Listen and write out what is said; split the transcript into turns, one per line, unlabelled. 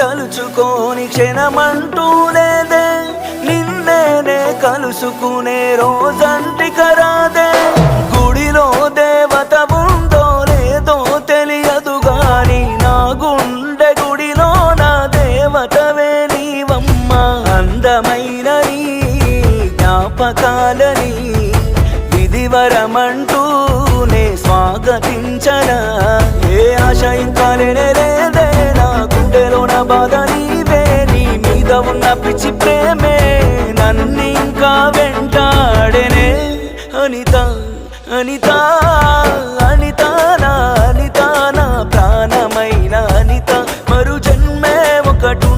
తలుచుకోని క్షణమంటూ లేదే, నిన్నేనే కలుసుకునే రోజంటిక రాదే. గుడిలో దేవత ఉందో లేదో తెలియదు గాని, నా గుండె గుడిలో నా దేవతవే నీవమ్మ. అందమైన నీ జ్ఞాపకాలని విధివరమంటూనే స్వాగతించనా. ఏ ఆశ ఇంకా లేదే, నా గుండెలో నా బాధ నీవే. నీ మీద ఉన్న పిచ్చి ప్రేమే నన్నింకా వెంటాడెనే. అనిత అనిత అనిత నా అనిత, నా ప్రాణమైన అనిత. మరు జన్మే ఒకటు